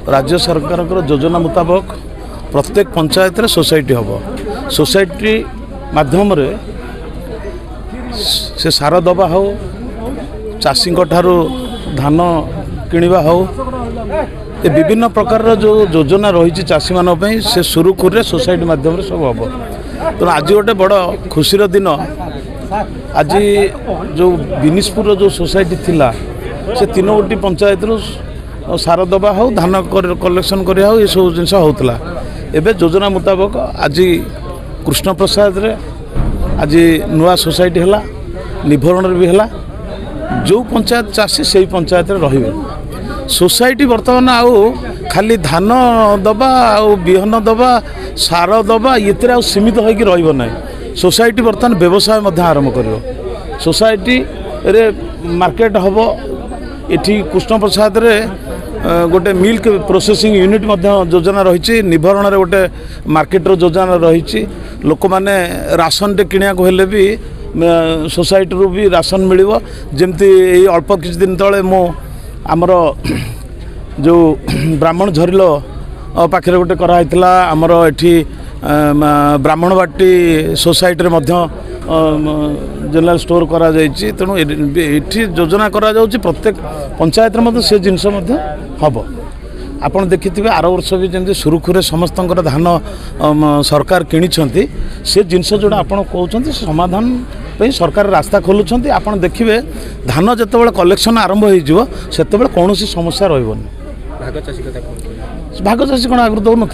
राज्य सरकार योजना मुताबक प्रत्येक पंचायत रे सोसाइटी हम सोसाइटी माध्यम रे से सार दबा हो चाषी ठारू धान किणवा हो ये विभिन्न प्रकार जो योजना रही चाषी मान से सुरुखुरे सोसाइटी माध्यम सब हम तेणु आज गोटे बड़ खुशी दिन आज जो बिनिशपुर जो सोसाइटी थिला से तीन गोटी पंचायत सार दबा हो धान कलेक्शन करा हो ये सब जिन होता एवं योजना मुताबक आज कृष्ण प्रसाद रे आज नुआ सोसाइटी है निभरण भी है जो पंचायत चाषी से पंचायत रे सोसाइटी बर्तमान आउ खाली धान दबा विहन दबा सार दबा ये सीमित होकर रही सोसाइटी बर्तमान व्यवसाय आरंभ कर सोसाइटी रे मार्केट हम ये कृष्ण प्रसाद रे गोटे मिल्क प्रोसेसिंग यूनिट योजना रही निभरण रे गोटे मार्केट योजना रही लोक मैंने राशन टे किणा हेले भी सोसाइटी रू भी राशन मिल जमती अल्प किसी दिन तले मो आमर जो ब्राह्मण झरिल पाखे गोटे कराइला आमर एठी ब्राह्मणबाटी सोसाइटी जनरल स्टोर करा जायछि तेणु एठी योजना करा जाउछि प्रत्येक पंचायत से जिनस हम आपड़ देखिए आर वर्ष भी जमी सुरुखुरे समस्त धान सरकार किणी से जिनस जोड़ा आप कहते समाधान सरकार रास्ता खोलुंट आप देखिए धान जिते कलेक्शन आरंभ हो कौन समस्या रही भाग चाषी कौन आगु दौन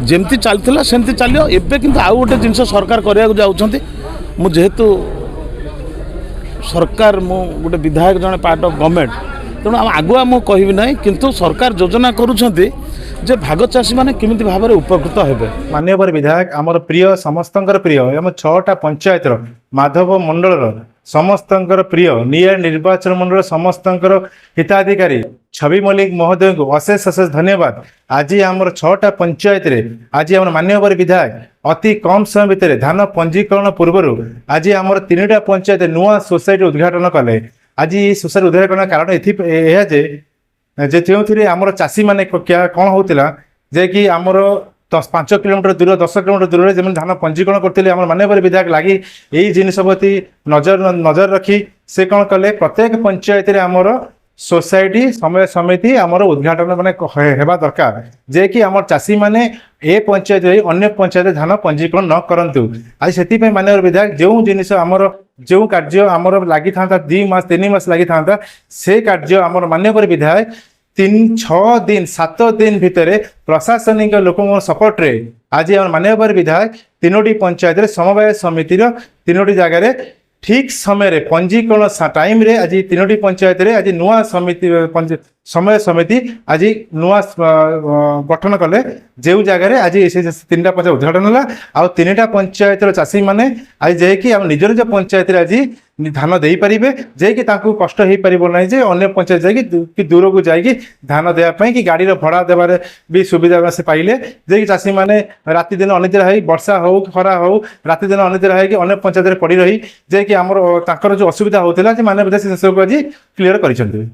जमती चलता सेमती चलो एवं कि आउ गोटे जिन सरकार करने जाऊँच मुझेतु सरकार मु गोटे विधायक जड़े पार्ट ऑफ गवर्नमेंट तेणु आगुआ मुझे कहबी ना किंतु सरकार योजना करुँचे जे भाग चाषी मैंने किमिति भाव में उपकृत हेबे। माननीय विधायक आमर प्रिय समस्त प्रिय आम 6टा पंचायत माधव मंडल समस्त प्रिय नियर निर्वाचन मंडल समस्त हिताधिकारी छवि मल्लिक महोदय को अशेष अशेष धन्यवाद। आज आमर 6टा पंचायत आज आम माननीय विधायक अति कम समय भितर धान पंजीकरण पूर्व आज आमर 3टा पंचायत नुआ सोसाइटी उद्घाटन कले। आज ये सोसाइटी उद्घाटन कारण ये जो आमर चाषी मैंने क्या कौन होता जे कि आमर 5 किलोमीटर दूर 10 किलोमीटर दूर जमीन धान पंजीकरण करते आम माननीय विधायक लगी यही जिनस प्रति नजर रखी से कौन कले प्रत्येक पंचायत आमर सोसाइटी समय समिति आमर उद्घाटन माने हेबा दरकार जे कि आमर चाषी माने ए पंचायत अन्य पंचायत धान पंजीकरण न करंतु। आज से माननीय विधायक जो जिनिस आमर जो कार्य आमर लगी था 2 मास 3 मास लगी था से कार्य आमर माननीय विधायक 3-6 दिन 7 दिन भितर प्रशासनिक लोक सपोर्ट रे आज माननीय विधायक 3टी पंचायत समवाय समिति 3टी जगह ठीक समय पंजीकरण टाइम रे आज 3टी पंचायत आज नुआ समिति समय समिति आज नुआ गठन कले जो जगह आज 3टा पंचायत उद्घाटन है आ 3टा पंचायत चाषी मैंने आज जे निज निज पंचायत आज धान दे पारे जे कि कष्ट हो पार ना जे अन्य पंचायत जाकि दूर को जाकि धान देवाई कि गाड़ी भड़ा देवार भी सुविधा से पाइले जे कि चाषी मैंने राति दिन अनिद्रा हो वर्षा हो खरा हो राति दिन अनिद्रा हो अन्य पंचायत पड़ रही जे कि आमर जो असुविधा होता माननीय विधायक से सब आज क्लीयर कर।